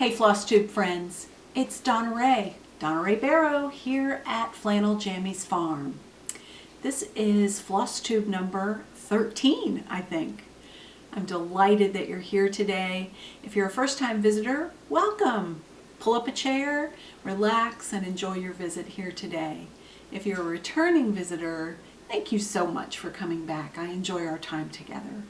Hey FlossTube friends, it's Donna Rae Barrow here at Flannel Jammies Farm. This is FlossTube number 13, I think. I'm delighted that you're here today. If you're a first-time visitor, welcome. Pull up a chair, relax, and enjoy your visit here today. If you're a returning visitor, thank you so much for coming back. I enjoy our time together.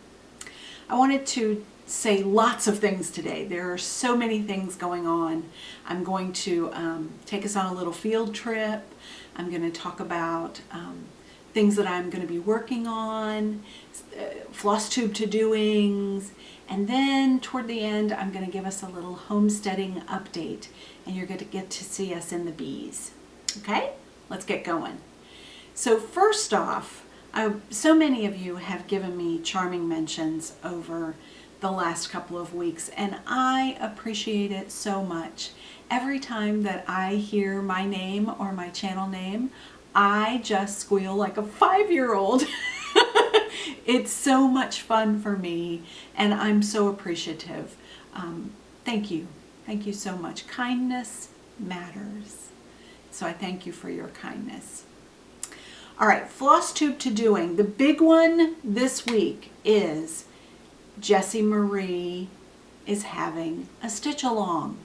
I wanted to say lots of things today. There are so many things going on. I'm going to take us on a little field trip. I'm going to talk about things that I'm going to be working on, FlossTube to-doings, and then toward the end I'm going to give us a little homesteading update, and you're going to get to see us in the bees. Okay, let's get going. So first off, so many of you have given me charming mentions over the last couple of weeks, and I appreciate it so much. Every time that I hear my name or my channel name, I just squeal like a 5-year-old. It's so much fun for me, and I'm so appreciative. Thank you. Thank you so much. Kindness matters. So I thank you for your kindness. All right, FlossTube to doing. The big one this week is Jessie Marie is having a stitch along.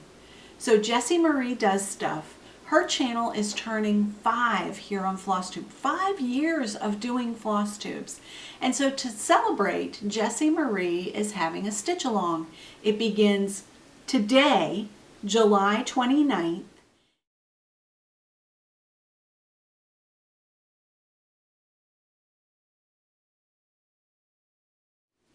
So Jessie Marie does stuff. Her channel is turning 5 here on FlossTube. 5 years of doing FlossTubes. And so to celebrate, Jessie Marie is having a stitch along. It begins today, July 29th.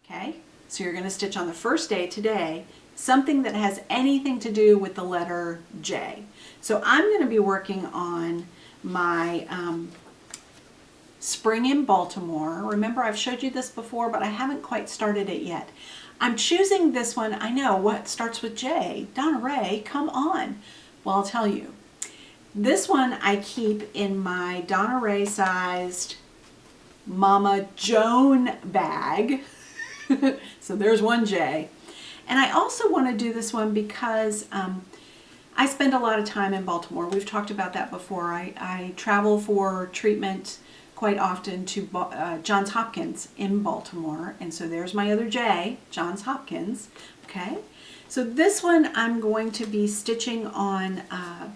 Okay, so you're going to stitch on the first day today something that has anything to do with the letter J. So I'm going to be working on my Spring in Baltimore. Remember, I've showed you this before, but I haven't quite started it yet. I'm choosing this one. I know, what starts with J? Donna Rae, come on. Well, I'll tell you. This one I keep in my Donna Rae sized Mama Joan bag. So there's one J. And I also want to do this one because I spend a lot of time in Baltimore. We've talked about that before. I travel for treatment quite often to Johns Hopkins in Baltimore. And so there's my other J, Johns Hopkins. Okay. So this one I'm going to be stitching on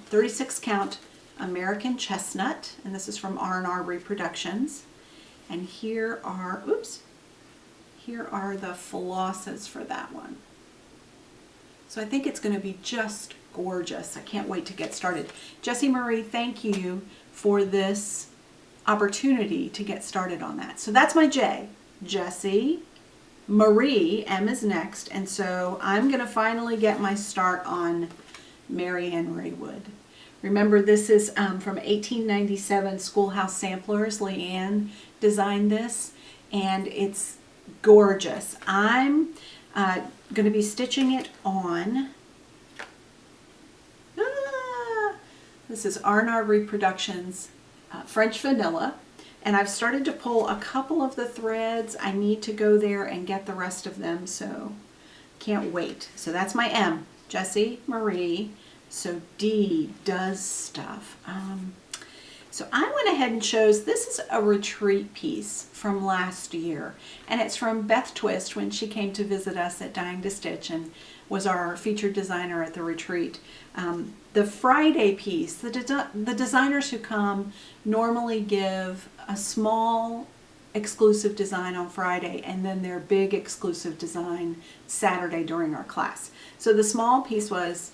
36 count American Chestnut. And this is from R&R Reproductions. And here are, here are the flosses for that one. So I think it's going to be just gorgeous. I can't wait to get started. Jessie Marie, thank you for this opportunity to get started on that. So that's my J. Jessie Marie, M is next, and so I'm going to finally get my start on Mary Ann Raywood. Remember, this is from 1897 Schoolhouse Samplers. Leanne designed this, and it's gorgeous. I'm going to be stitching it on, this is R&R Reproductions French Vanilla, and I've started to pull a couple of the threads. I need to go there and get the rest of them, so can't wait. So that's my M, Jessie Marie. So D does stuff. So I went ahead and chose, this is a retreat piece from last year, and it's from Beth Twist when she came to visit us at Dying to Stitch and was our featured designer at the retreat. The Friday piece, the designers who come normally give a small exclusive design on Friday and then their big exclusive design Saturday during our class. So the small piece was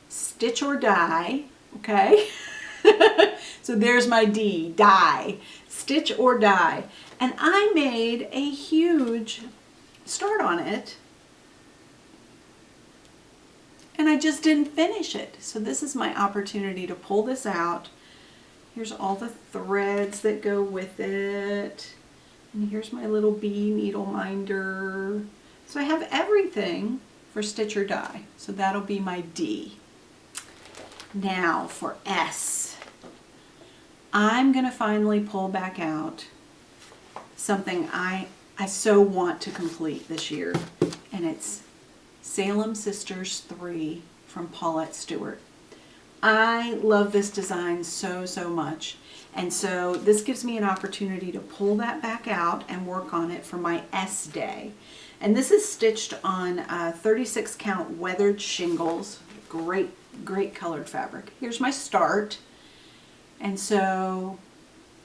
Stitch or Die, okay? So there's my D, die, stitch or die. And I made a huge start on it, and I just didn't finish it. So this is my opportunity to pull this out. Here's all the threads that go with it. And here's my little bee needle minder. So I have everything for stitch or die. So that'll be my D. Now for S. I'm going to finally pull back out something I so want to complete this year, and it's Salem Sisters 3 from Paulette Stewart. I love this design so, so much. And so this gives me an opportunity to pull that back out and work on it for my S day. And this is stitched on 36 count weathered shingles. Great, great colored fabric. Here's my start. And so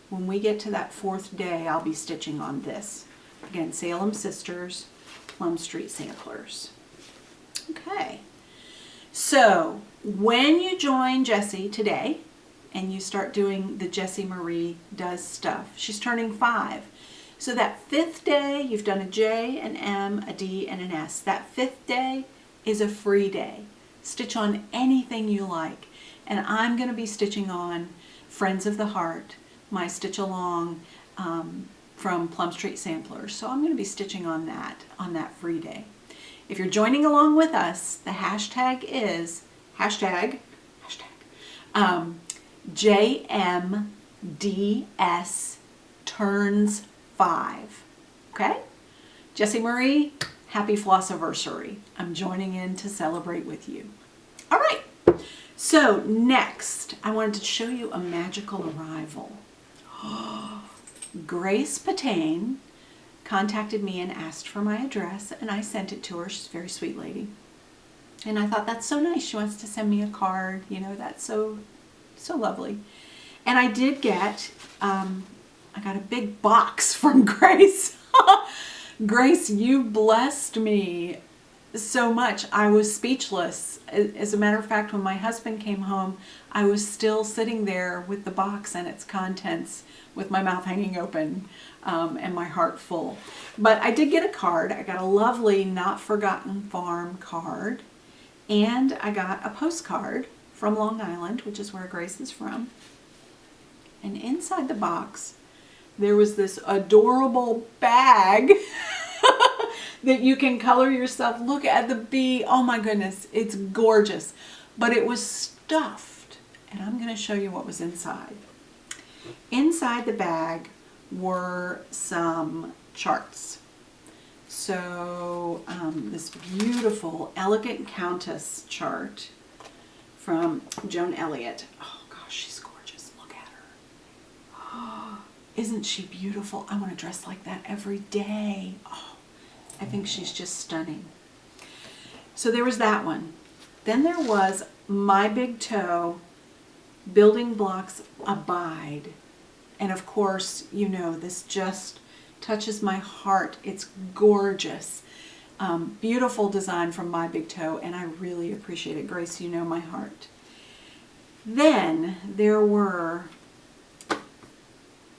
when we get to that 4th day, I'll be stitching on this. Again, Salem Sisters, Plum Street Samplers. Okay. So when you join Jessie today and you start doing the Jessie Marie Does Stuff, she's turning 5. So that 5th day, you've done a J, an M, a D, and an S. That 5th day is a free day. Stitch on anything you like. And I'm going to be stitching on Friends of the Heart, my stitch along from Plum Street Samplers. So I'm going to be stitching on that free day. If you're joining along with us, the hashtag is JMDS turns 5. Okay? Jessie Marie, happy Flossiversary. I'm joining in to celebrate with you. All right. So next, I wanted to show you a magical arrival. Grace Patane contacted me and asked for my address, and I sent it to her. She's a very sweet lady. And I thought, that's so nice. She wants to send me a card. You know, that's so lovely. And I did get, I got a big box from Grace. Grace, you blessed me so much. I was speechless. As a matter of fact, when my husband came home, I was still sitting there with the box and its contents with my mouth hanging open and my heart full. But I did get a card. I got a lovely Not Forgotten Farm card, and I got a postcard from Long Island, which is where Grace is from. And inside the box, there was this adorable bag that you can color yourself. Look at the bee. Oh my goodness, it's gorgeous. But it was stuffed, and I'm going to show you what was inside. Inside the bag were some charts. So this beautiful Elegant Countess chart from Joan Elliott. Oh gosh, she's gorgeous. Look at her. Oh, isn't she beautiful? I want to dress like that every day. Oh, I think she's just stunning. So there was that one. Then there was My Big Toe, Building Blocks Abide. And of course, you know, this just touches my heart. It's gorgeous. Beautiful design from My Big Toe, and I really appreciate it. Grace, you know my heart. Then there were,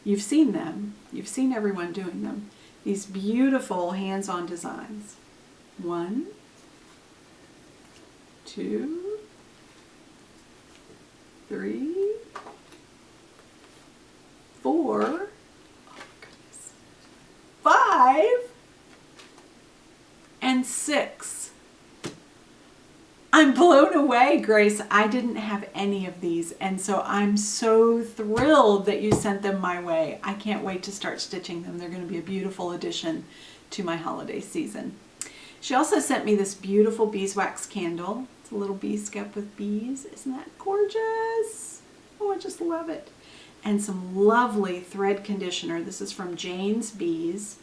you've seen them. You've seen everyone doing them. These beautiful hands-on designs. 1, 2, 3, 4, oh goodness, 5, and 6. I'm blown away, Grace. I didn't have any of these, and so I'm so thrilled that you sent them my way. I can't wait to start stitching them. They're going to be a beautiful addition to my holiday season. She also sent me this beautiful beeswax candle. It's a little bee skep with bees. Isn't that gorgeous? Oh, I just love it. And some lovely thread conditioner. This is from Jane's Bees.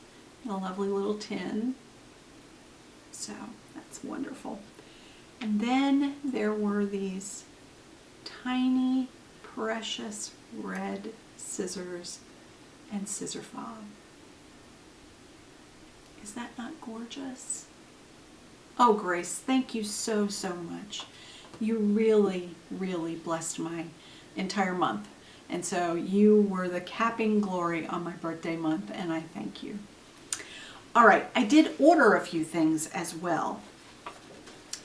A lovely little tin. So that's wonderful. And then there were these tiny, precious red scissors and scissor fob. Is that not gorgeous? Oh, Grace, thank you so, so much. You really, really blessed my entire month. And so you were the capping glory on my birthday month, and I thank you. All right, I did order a few things as well.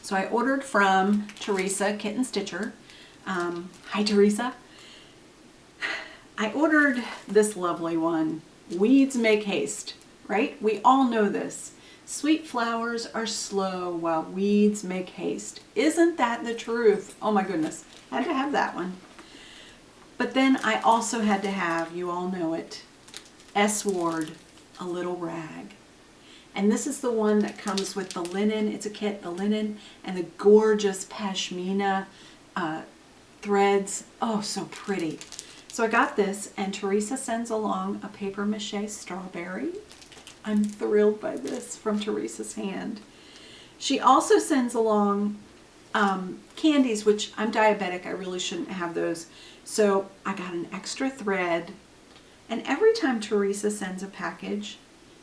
So I ordered from Teresa, Kitten Stitcher. Hi, Teresa. I ordered this lovely one, Weeds Make Haste, right? We all know this. Sweet flowers are slow while weeds make haste. Isn't that the truth? Oh my goodness, had to have that one. But then I also had to have, you all know it, S. Ward, A Little Rag. And this is the one that comes with the linen. It's a kit, the linen, and the gorgeous pashmina threads. Oh, so pretty. So I got this, and Teresa sends along a paper mache strawberry. I'm thrilled by this from Teresa's hand. She also sends along candies, which I'm diabetic. I really shouldn't have those. So I got an extra thread. And every time Teresa sends a package,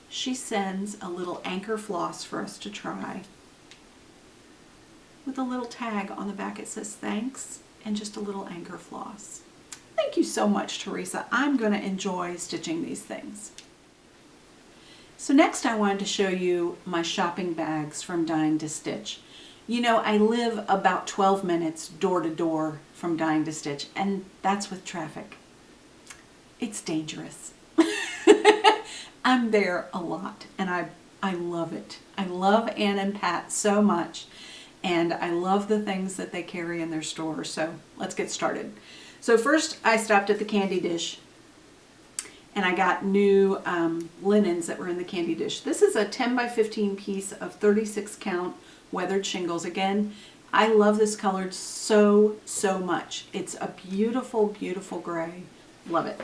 she sends a little anchor floss for us to try with a little tag on the back. It says thanks and just a little anchor floss. Thank you so much, Teresa. I'm going to enjoy stitching these things. So next I wanted to show you my shopping bags from Dying to Stitch. You know, I live about 12 minutes door to door from Dying to Stitch, and that's with traffic. It's dangerous. I'm there a lot, and I love it. I love Ann and Pat so much, and I love the things that they carry in their store. So let's get started. So first I stopped at the candy dish, and I got new linens that were in the candy dish. This is a 10 by 15 piece of 36 count weathered shingles. Again, I love this color so much. It's a beautiful, beautiful gray. Love it.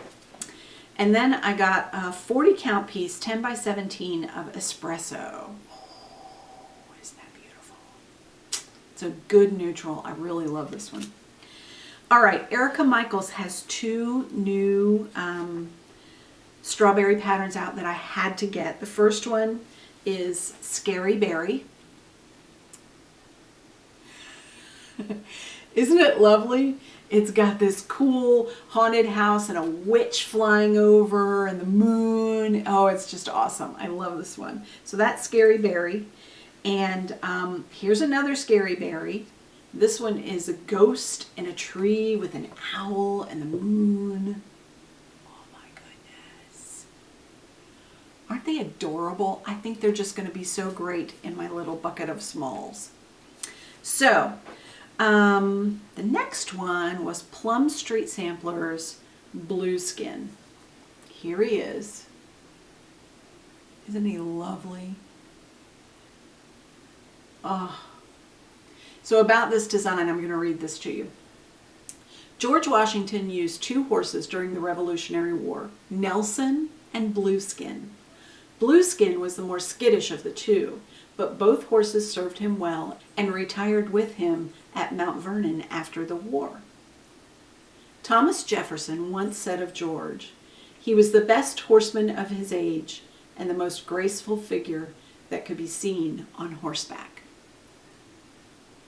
And then I got a 40 count piece, 10 by 17 of espresso. Oh, isn't that beautiful? It's a good neutral. I really love this one. All right, Erica Michaels has two new strawberry patterns out that I had to get. The first one is Scary Berry. Isn't it lovely? It's got this cool haunted house and a witch flying over and the moon. Oh, it's just awesome. I love this one. So that's Scary Berry. And here's another Scary Berry. This one is a ghost in a tree with an owl and the moon. Oh my goodness. Aren't they adorable? I think they're just going to be so great in my little bucket of smalls. So, the next one was Plum Street Samplers Blue Skin. Here he is. Isn't he lovely? Oh. So about this design, I'm going to read this to you. George Washington used two horses during the Revolutionary War, Nelson and Blueskin. Blueskin was the more skittish of the two, but both horses served him well and retired with him at Mount Vernon after the war. Thomas Jefferson once said of George, he was the best horseman of his age and the most graceful figure that could be seen on horseback.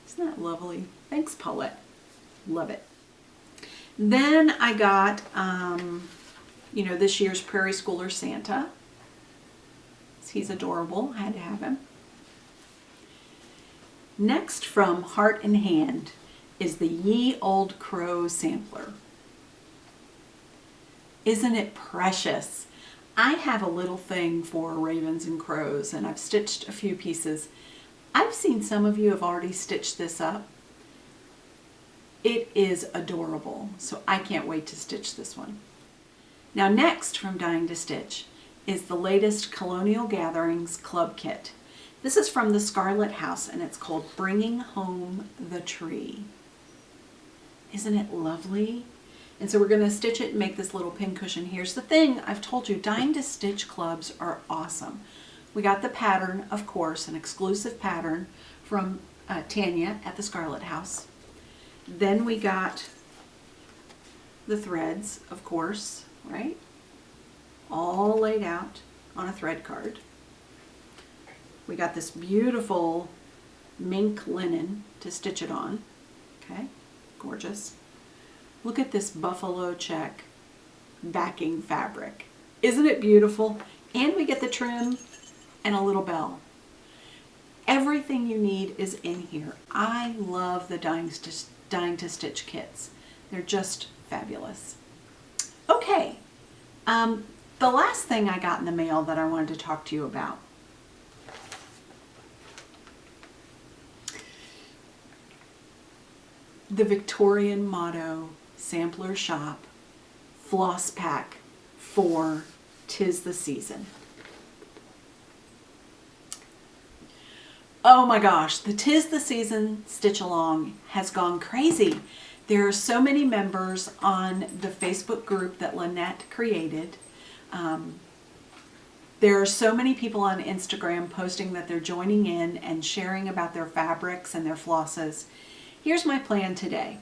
Isn't that lovely? Thanks, Paulette. Love it. Then I got, this year's Prairie Schooler Santa. He's adorable. I had to have him. Next from Heart and Hand is the Ye Old Crow Sampler. Isn't it precious? I have a little thing for ravens and crows, and I've stitched a few pieces. I've seen some of you have already stitched this up. It is adorable, so I can't wait to stitch this one. Now next from Dying to Stitch is the latest Colonial Gatherings Club Kit. This is from the Scarlet House, and it's called Bringing Home the Tree. Isn't it lovely? And so we're going to stitch it and make this little pin cushion. Here's the thing, I've told you, Dying to Stitch clubs are awesome. We got the pattern, of course, an exclusive pattern from Tanya at the Scarlet House. Then we got the threads, of course, right? All laid out on a thread card. We got this beautiful mink linen to stitch it on. Okay, gorgeous. Look at this buffalo check backing fabric. Isn't it beautiful? And we get the trim and a little bell. Everything you need is in here. I love the Dying to Stitch kits. They're just fabulous. Okay, the last thing I got in the mail that I wanted to talk to you about. The Victorian Motto Sampler Shop Floss Pack for 'Tis the Season. Oh my gosh, the Tis the Season Stitch Along has gone crazy. There are so many members on the Facebook group that Lynette created. There are so many people on Instagram posting that they're joining in and sharing about their fabrics and their flosses. Here's my plan today.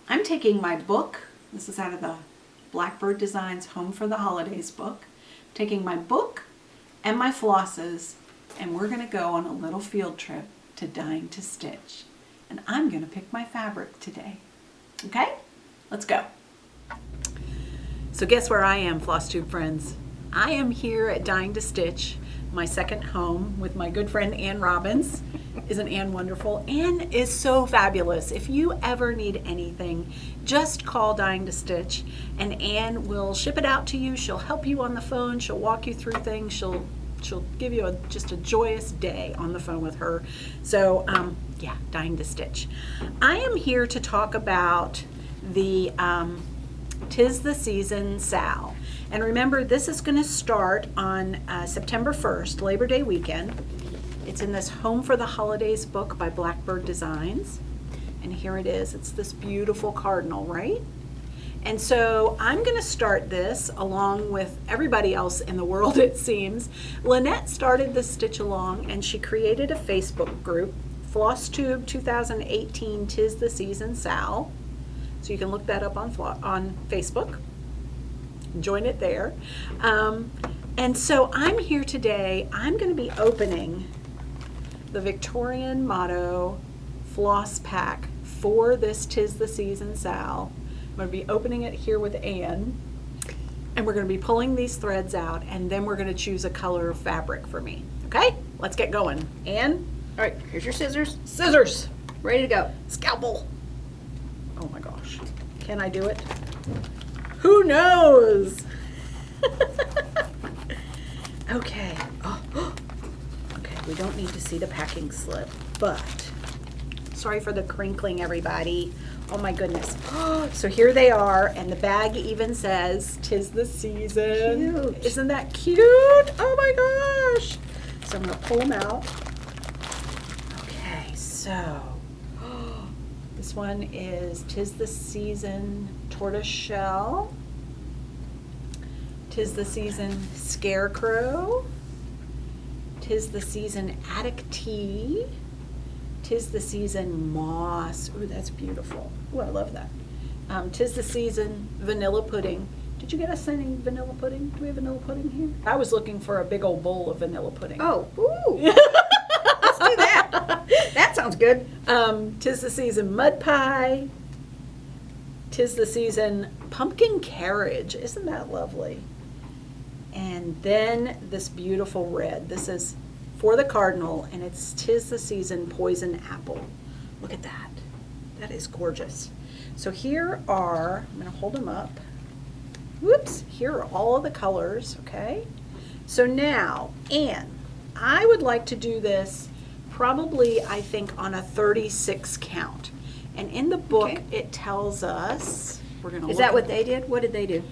I'm taking my book, this is out of the Blackbird Designs Home for the Holidays book, taking my book and my flosses, and we're going to go on a little field trip to Dying to Stitch. And I'm going to pick my fabric today. Okay? Let's go. So guess where I am, FlossTube friends? I am here at Dying to Stitch, my second home, with my good friend Ann Robbins. Isn't Ann wonderful? Ann is so fabulous. If you ever need anything, just call Dying to Stitch and Ann will ship it out to you. She'll help you on the phone. She'll walk you through things. She'll give you just a joyous day on the phone with her. So yeah, Dying to Stitch. I am here to talk about the Tis the Season Sal. And remember, this is going to start on September 1st, Labor Day weekend. It's in this Home for the Holidays book by Blackbird Designs. And here it is. It's this beautiful cardinal, right? And so I'm going to start this along with everybody else in the world, it seems. Lynette started the Stitch Along, and she created a Facebook group, FlossTube 2018 Tis the Season Sal. So you can look that up on Facebook. Join it there. And so I'm here today. I'm going to be opening the Victorian Motto Floss Pack for this Tis the Season Sal. I'm going to be opening it here with Ann, and we're going to be pulling these threads out, and then we're going to choose a color of fabric for me. Okay, let's get going. Ann? All right, here's your scissors. Scissors. Ready to go. Scalpel. Oh my gosh. Can I do it? Who knows? Okay. Oh. Okay, we don't need to see the packing slip, but sorry for the crinkling, everybody. Oh my goodness. So here they are, and the bag even says, "Tis the season." Cute. Isn't that cute? Oh my gosh. So I'm going to pull them out. Okay, so this one is Tis the Season Tortoise Shell. Tis the Season Scarecrow. Tis the Season Attic Tea. Tis the Season Moss. Ooh, that's beautiful. Ooh, I love that. Tis the Season Vanilla Pudding. Did you get us any vanilla pudding? Do we have vanilla pudding here? I was looking for a big old bowl of vanilla pudding. Oh, ooh. Let's do that. That sounds good. Tis the Season Mud Pie. Tis the Season Pumpkin Carriage. Isn't that lovely? And then this beautiful red. This is for the cardinal, and it's Tis the Season Poison Apple. Look at that. That is gorgeous. So here are, I'm going to hold them up. Whoops. Here are all of the colors, okay? So now, Ann, I would like to do this probably, I think, on a 36 count. And in the book, Okay. it tells us, we're going to Is that what they did? What did they do?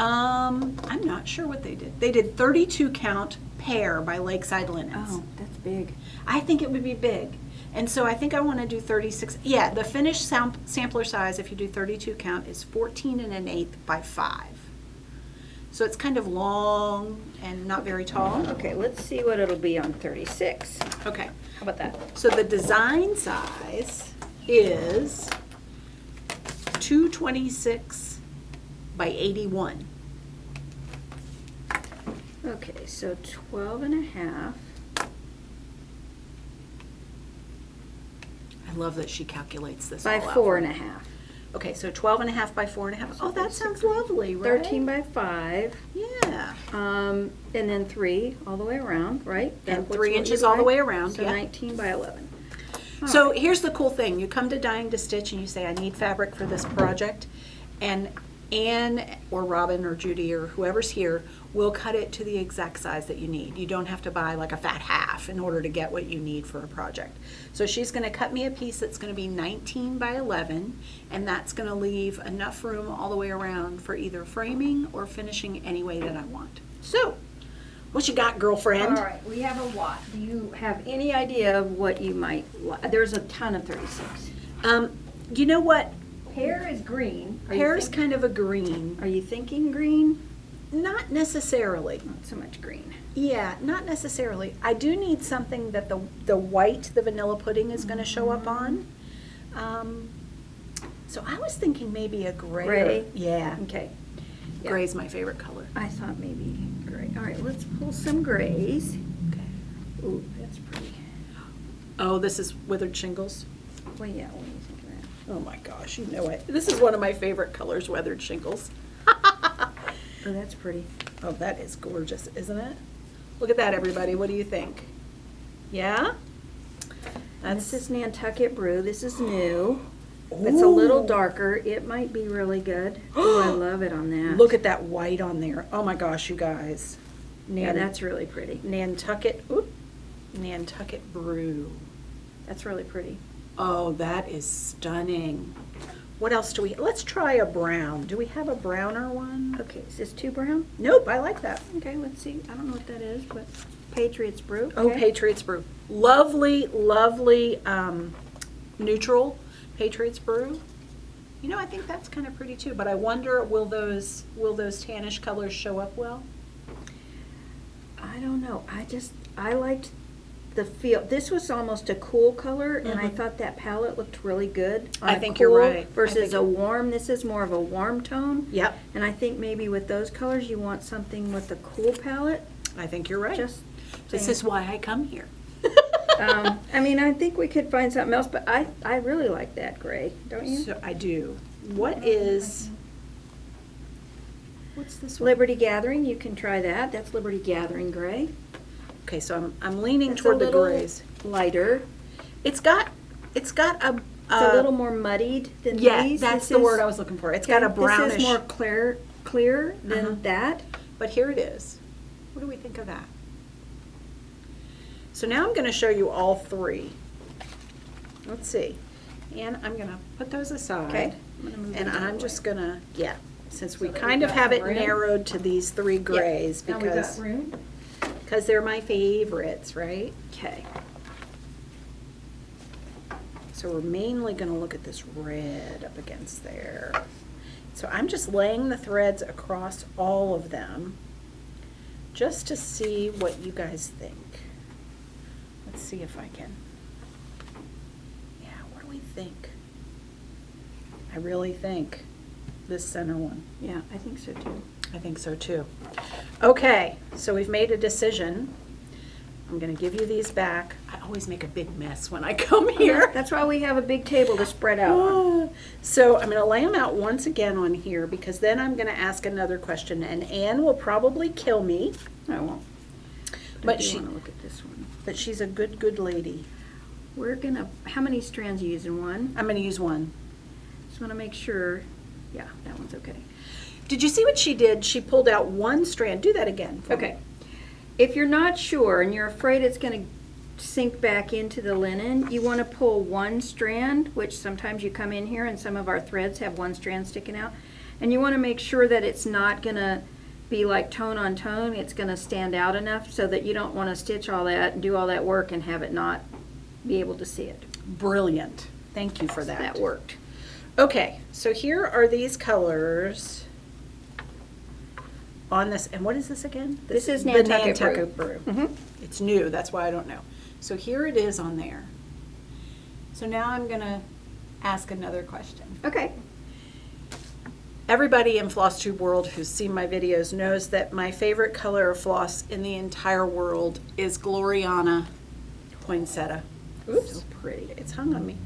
I'm not sure what they did. They did 32 count pear by Lakeside Linens. Oh, that's big. I think it would be big. And so I think I want to do 36. Yeah, the finished sampler size, if you do 32 count, is 14 1/8 by 5. So it's kind of long and not very tall. Okay, let's see what it'll be on 36. Okay. How about that? So the design size is 226 by 81. Okay, so 12 and a half. I love that she calculates this By all out 4 for and a me. half. Okay, so 12 and a half by 4 and a half. Oh, that sounds lovely, right? 13 by 5. Yeah. And then 3 all the way around, right? And That's 3 what inches we'd all the like. way around, So yeah. 19 by 11. So here's the cool thing. You come to Dying to Stitch and you say, I need fabric for this project. And Ann or Robin or Judy or whoever's here will cut it to the exact size that you need. You don't have to buy like a fat half in order to get what you need for a project. So she's going to cut me a piece that's going to be 19 by 11, and that's going to leave enough room all the way around for either framing or finishing any way that I want. So What you got, girlfriend? All right, we have a what? Do you have any idea of what you might like? There's a ton of 36. You know what? Pear is green. Pear's kind of a green. Are you thinking green? Not necessarily. Not so much green. Yeah, not necessarily. I do need something that the white, the vanilla pudding is going to show up on. So I was thinking maybe a gray. Gray? Yeah. Okay. Yeah. Gray's my favorite color. I thought maybe gray. All right, let's pull some grays. Okay. Ooh, that's pretty. Oh, this is withered shingles. Well, yeah, what do you think of that? Oh my gosh, you know it. This is one of my favorite colors, weathered shingles. Oh, that's pretty. Oh, that is gorgeous, isn't it? Look at that, everybody. What do you think? Yeah? This is Nantucket Brew. This is new. It's a little darker. It might be really good. Oh, I love it on that. Look at that white on there. Oh my gosh, you guys. Yeah, that's really pretty. Nantucket Brew. That's really pretty. Oh, that is stunning. What else do we, let's try a brown. Do we have a browner one? Okay, is this too brown? Nope, I like that. Okay, let's see. I don't know what that is, but Patriots Brew. Oh, Okay. Patriots Brew. Lovely, lovely neutral Patriots Brew. You know, I think that's kind of pretty too, but I wonder, will those tannish colors show up well? I don't know. I liked the feel. This was almost a cool color, and I thought that palette looked really good. I on a think you're cool right. Versus a warm. This is more of a warm tone. Yep. And I think maybe with those colors, you want something with a cool palette. I think you're right. Just This saying. is why I come here. I mean, I think we could find something else, but I really like that gray, don't you? So I do. What's this one? Liberty Gathering, you can try that. That's Liberty Gathering gray. Okay, so I'm leaning It's toward a the little grays. lighter. It's got a It's a little more muddied than yeah, these. that's This the word is- I was looking for. It's got a brownish. This is more clear than that. But here it is. What do we think of that? So now I'm going to show you all three. Let's see. And I'm going to put those aside. Okay. I'm gonna move And these out of I'm the just way. going to, yeah, since we that kind we've of got have it room. narrowed to these three grays Now we've because got room. they're my favorites, right? Okay. So we're mainly going to look at this red up against there. So I'm just laying the threads across all of them just to see what you guys think. Let's see if I can. Yeah, what do we think? I really think this center one. Yeah, I think so too. I think so too. Okay, so we've made a decision. I'm going to give you these back. I always make a big mess when I come here. That's why we have a big table to spread out on. So I'm going to lay them out once again on here because then I'm going to ask another question and Anne will probably kill me. I won't. But I do she- want to look at this one. But she's a good lady. We're gonna. How many strands are you using? One. I'm going to use one. Just want to make sure. Yeah, that one's okay. Did you see what she did? She pulled out one strand. Do that again. for me. Okay. If you're not sure and you're afraid it's going to sink back into the linen, you want to pull one strand, which sometimes you come in here and some of our threads have one strand sticking out. And you want to make sure that it's not going to be like tone on tone. It's going to stand out enough so that you don't want to stitch all that and do all that work and have it not be able to see it. Brilliant. Thank you for that. That worked. Okay, so here are these colors on this. And what is this again? This is the Nantucket Brew. Mhm. It's new, that's why I don't know. So here it is on there. So now I'm going to ask another question. Okay. Everybody in FlossTube world who's seen my videos knows that my favorite color of floss in the entire world is Gloriana Poinsettia. Oops. So pretty. It's hung on me.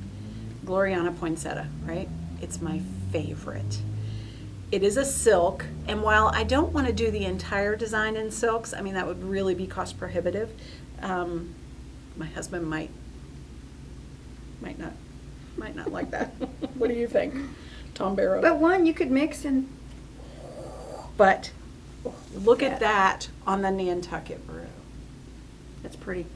Gloriana Poinsettia, right? It's my favorite. It is a silk, and while I don't want to do the entire design in silks, I mean, that would really be cost prohibitive. My husband might not like that. What do you think, Tom Barrow? But one you could mix and But look at that on the Nantucket Brew. that's pretty.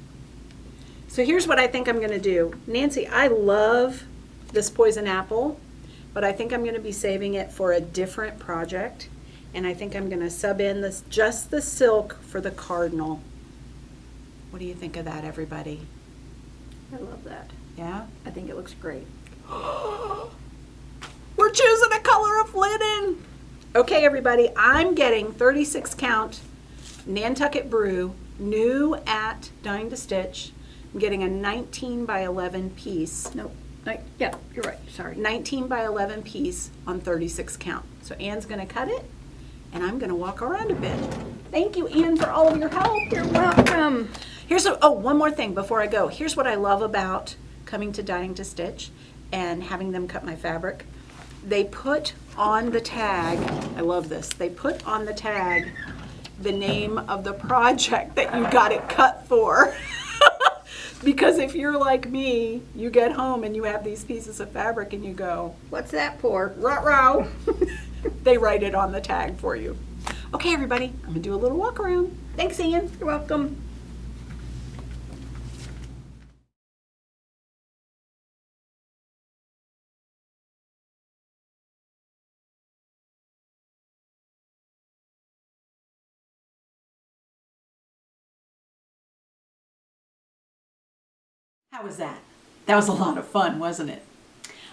So here's what I think I'm going to do. Nancy, I love this poison apple, but I think I'm going to be saving it for a different project. And I think I'm gonna sub in just the silk for the cardinal. What do you think of that, everybody? I love that. Yeah? I think it looks great. We're choosing a color of linen. Okay, everybody, I'm getting 36 count Nantucket Brew, new at Dying to Stitch. I'm getting a 19 by 11 piece. Nope. Yeah, you're right. Sorry. 19 by 11 piece on 36 count. So Ann's gonna cut it, and I'm gonna walk around a bit. Thank you, Ann, for all of your help. You're welcome. One more thing before I go. Here's what I love about coming to Dying to Stitch and having them cut my fabric. They put on the tag, I love this, they put on the tag the name of the project that you got it cut for. Because if you're like me, you get home and you have these pieces of fabric and you go, What's that for? ruh-roh. They write it on the tag for you. Okay, everybody, I'm gonna do a little walk around. Thanks, Ann. You're welcome. How was that? That was a lot of fun, wasn't it?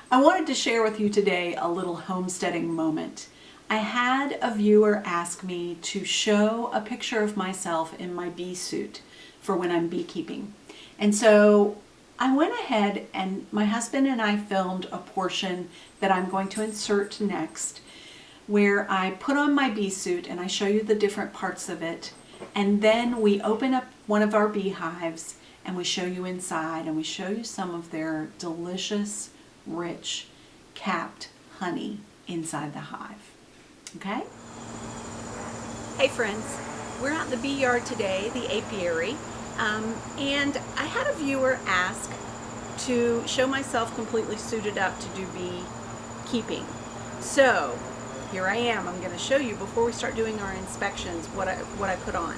I wanted to share with you today a little homesteading moment. I had a viewer ask me to show a picture of myself in my bee suit for when I'm beekeeping. And so I went ahead and my husband and I filmed a portion that I'm going to insert next, where I put on my bee suit and I show you the different parts of it. And then we open up one of our beehives and we show you inside and we show you some of their delicious, rich, capped honey inside the hive. Okay? Hey friends, we're out in the bee yard today, the apiary, and I had a viewer ask to show myself completely suited up to do beekeeping. So here I am. I'm going to show you before we start doing our inspections what I put on.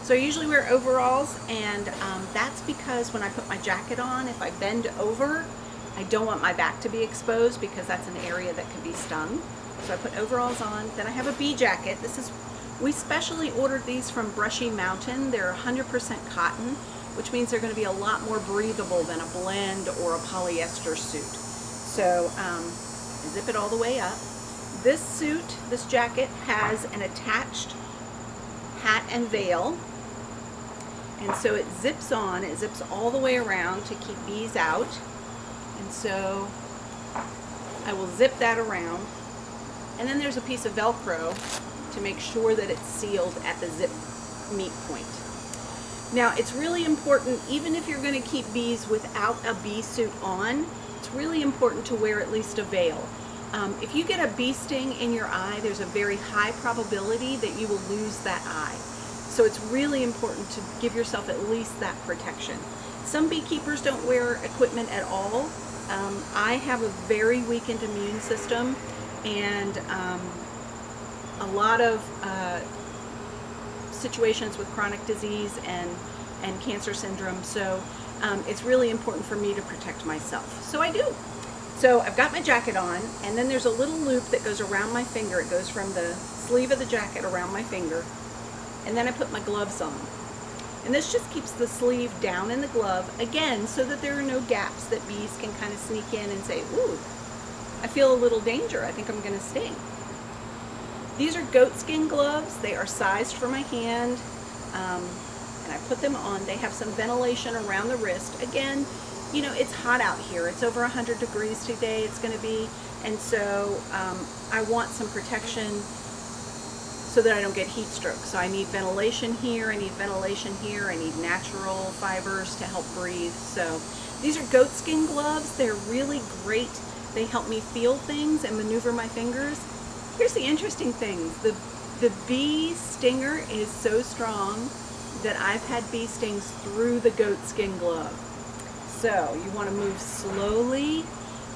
So I usually wear overalls, and that's because when I put my jacket on, if I bend over, I don't want my back to be exposed because that's an area that could be stung. So I put overalls on. Then I have a bee jacket. We specially ordered these from Brushy Mountain. They're 100% cotton, which means they're going to be a lot more breathable than a blend or a polyester suit. So zip it all the way up. This jacket has an attached hat and veil. And so it zips on, it zips all the way around to keep bees out. And so I will zip that around. And then there's a piece of Velcro to make sure that it's sealed at the zip meet point. Now it's really important, even if you're going to keep bees without a bee suit on, it's really important to wear at least a veil. If you get a bee sting in your eye, there's a very high probability that you will lose that eye. So it's really important to give yourself at least that protection. Some beekeepers don't wear equipment at all. I have a very weakened immune system and a lot of situations with chronic disease and cancer syndrome. So it's really important for me to protect myself. So I do. So I've got my jacket on, and then there's a little loop that goes around my finger. It goes from the sleeve of the jacket around my finger. And then I put my gloves on. And this just keeps the sleeve down in the glove, again, so that there are no gaps that bees can kind of sneak in and say, ooh, I feel a little danger. I think I'm going to sting. These are goatskin gloves. They are sized for my hand. And I put them on. They have some ventilation around the wrist. Again, you know, it's hot out here. It's over 100 degrees today. It's going to be. And so I want some protection so that I don't get heat stroke. So I need ventilation here, I need ventilation here, I need natural fibers to help breathe. So these are goatskin gloves. They're really great. They help me feel things and maneuver my fingers. Here's the interesting thing. The bee stinger is so strong that I've had bee stings through the goatskin glove. So you want to move slowly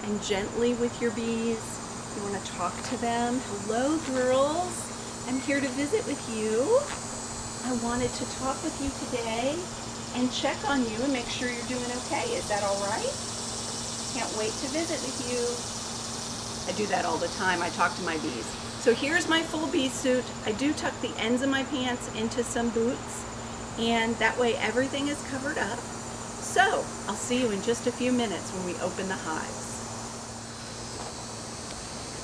and gently with your bees. You want to talk to them. Hello, girls. I'm here to visit with you. I wanted to talk with you today and check on you and make sure you're doing okay. Is that all right? Can't wait to visit with you. I do that all the time. I talk to my bees. So here's my full bee suit. I do tuck the ends of my pants into some boots, and that way everything is covered up. So I'll see you in just a few minutes when we open the hives.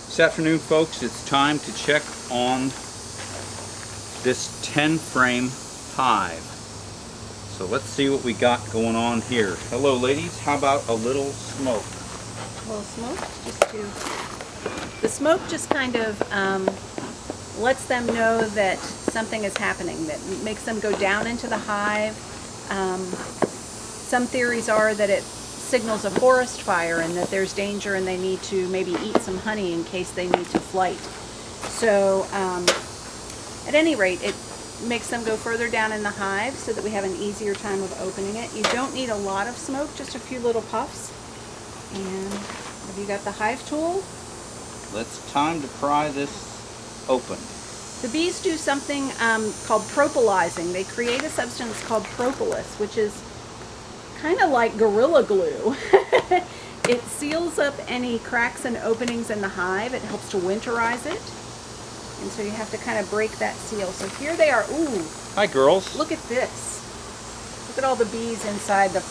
This afternoon, folks, it's time to check on this 10-frame hive. So let's see what we got going on here. Hello, ladies. How about a little smoke? A little smoke, the smoke just kind of lets them know that something is happening, that makes them go down into the hive. Some theories are that it signals a forest fire and that there's danger and they need to maybe eat some honey in case they need to flight. So at any rate, it makes them go further down in the hive so that we have an easier time of opening it. You don't need a lot of smoke, just a few little puffs. And have you got the hive tool? It's time to pry this open. The bees do something called propolizing. They create a substance called propolis, which is kind of like Gorilla Glue. It seals up any cracks and openings in the hive. It helps to winterize it. And so you have to kind of break that seal. So here they are. Ooh. Hi, girls. Look at this. Look at all the bees inside the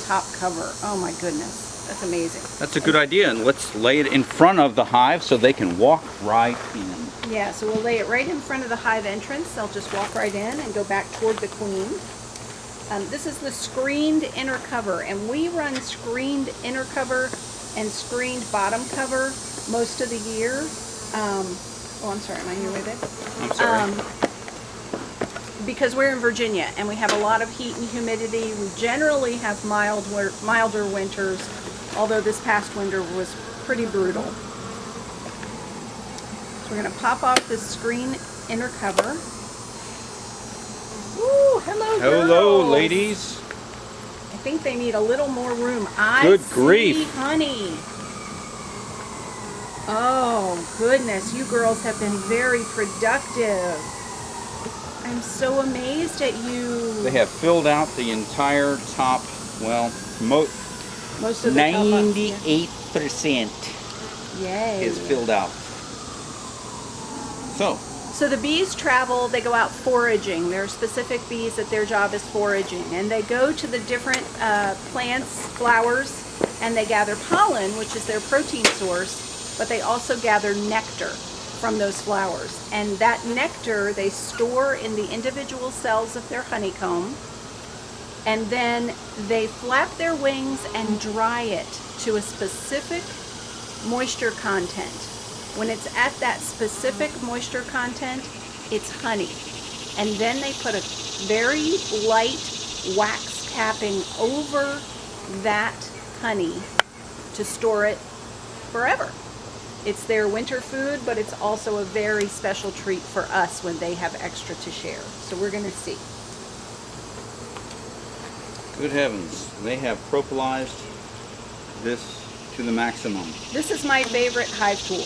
top cover. Oh my goodness. That's amazing. That's a good idea. And let's lay it in front of the hive so they can walk right in. Yeah, so we'll lay it right in front of the hive entrance. They'll just walk right in and go back toward the queen. This is the screened inner cover, and we run screened inner cover and screened bottom cover most of the year. Oh, I'm sorry, am I here with it? I'm sorry. Because we're in Virginia and we have a lot of heat and humidity. We generally have milder winters, although this past winter was pretty brutal. So we're going to pop off this screen inner cover. Ooh, hello, girls. Hello, ladies. I think they need a little more room. Good grief. Honey. Oh, goodness. You girls have been very productive. I'm so amazed at you. They have filled out the entire top, well, most of the 98% Yay. is filled out. So the bees travel, they go out foraging. There are specific bees that their job is foraging. And they go to the different plants, flowers, and they gather pollen, which is their protein source, but they also gather nectar from those flowers. And that nectar they store in the individual cells of their honeycomb, and then they flap their wings and dry it to a specific moisture content. When it's at that specific moisture content, it's honey. And then they put a very light wax capping over that honey to store it forever. It's their winter food, but it's also a very special treat for us when they have extra to share. So we're going to see. Good heavens, they have propolized this to the maximum. This is my favorite hive tool.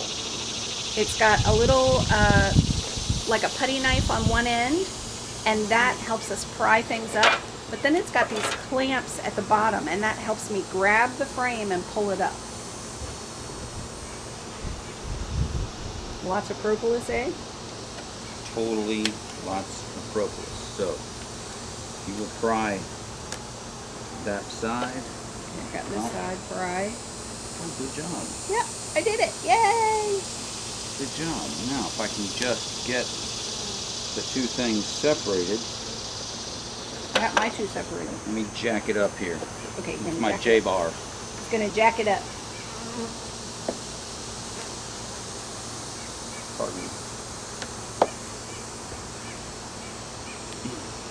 It's got a little, like a putty knife on one end, and that helps us pry things up. But then it's got these clamps at the bottom, and that helps me grab the frame and pull it up. Lots of propolis, eh? Totally lots of propolis. So you will pry that side. I got this side pry. Oh, good job. Yep, I did it. Yay! Good job. Now, if I can just get the two things separated. I got my two separated. Let me jack it up here. Okay, With my J-bar. It's going to jack it up. Pardon me.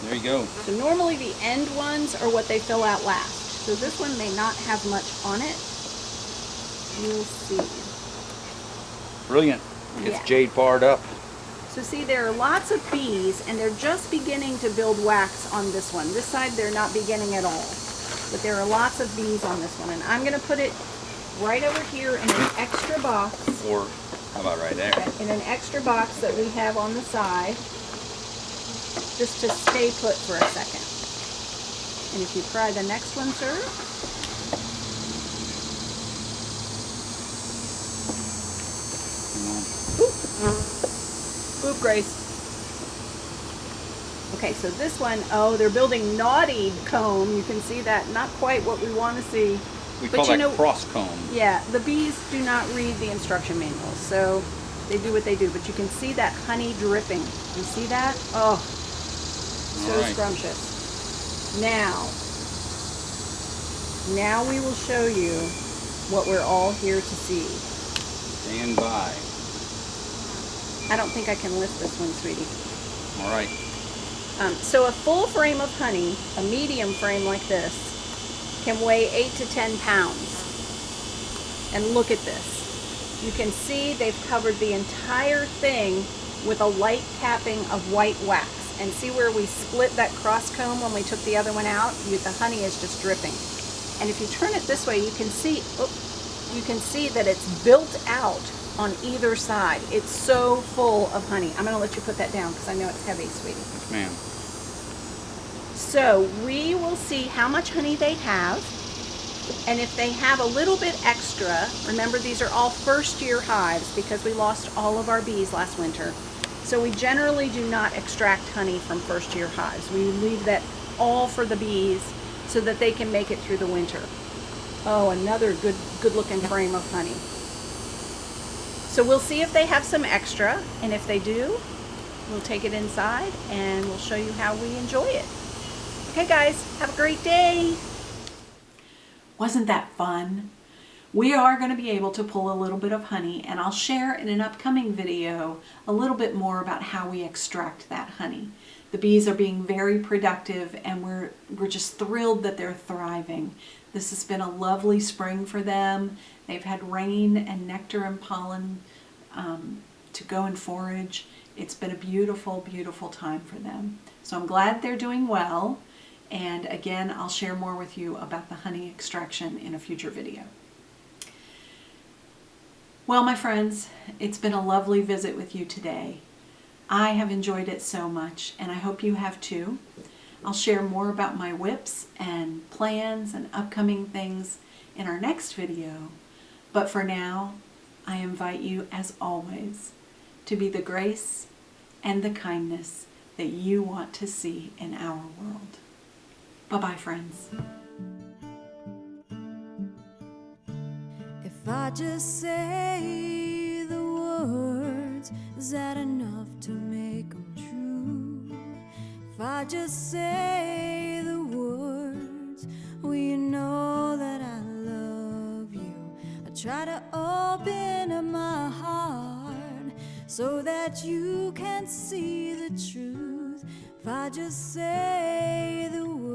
There you go. So normally the end ones are what they fill out last. So this one may not have much on it. You'll see. Brilliant. It's Yeah. J-barred up. So see, there are lots of bees, and they're just beginning to build wax on this one. This side, they're not beginning at all. But there are lots of bees on this one. And I'm going to put it right over here in an extra box. Or, how about right there? In an extra box that we have on the side, just to stay put for a second. And if you try the next one, sir. Come on. Ooh. Grace. Okay, so this one, oh, they're building naughty comb. You can see that. Not quite what we want to see. We But call you that know, cross comb. Yeah, the bees do not read the instruction manual, so they do what they do. But you can see that honey dripping. You see that? Oh, so All right. scrumptious. Now we will show you what we're all here to see. Stand by. I don't think I can lift this one, sweetie. All right. So a full frame of honey, a medium frame like this, can weigh 8 to 10 pounds. And look at this. You can see they've covered the entire thing with a light capping of white wax. And see where we split that cross comb when we took the other one out? The honey is just dripping. And if you turn it this way, you can see that it's built out on either side. It's so full of honey. I'm going to let you put that down because I know it's heavy, sweetie. Yes, ma'am. So we will see how much honey they have, and if they have a little bit extra, remember these are all first-year hives because we lost all of our bees last winter. So we generally do not extract honey from first-year hives. We leave that all for the bees so that they can make it through the winter. Oh, another good-looking frame of honey. So we'll see if they have some extra, and if they do, we'll take it inside and we'll show you how we enjoy it. Okay guys, have a great day. Wasn't that fun? We are going to be able to pull a little bit of honey, and I'll share in an upcoming video a little bit more about how we extract that honey. The bees are being very productive, and we're just thrilled that they're thriving. This has been a lovely spring for them. They've had rain and nectar and pollen to go and forage. It's been a beautiful, beautiful time for them. So I'm glad they're doing well. And again, I'll share more with you about the honey extraction in a future video. Well, my friends, it's been a lovely visit with you today. I have enjoyed it so much, and I hope you have too. I'll share more about my whips and plans and upcoming things in our next video. But for now, I invite you, as always, to be the grace and the kindness that you want to see in our world. Bye-bye, friends. If I just say the words, is that enough to make them true? If I just say the words, well, you know that I love you. I try to open up my heart so that you can see the truth. If I just say the words,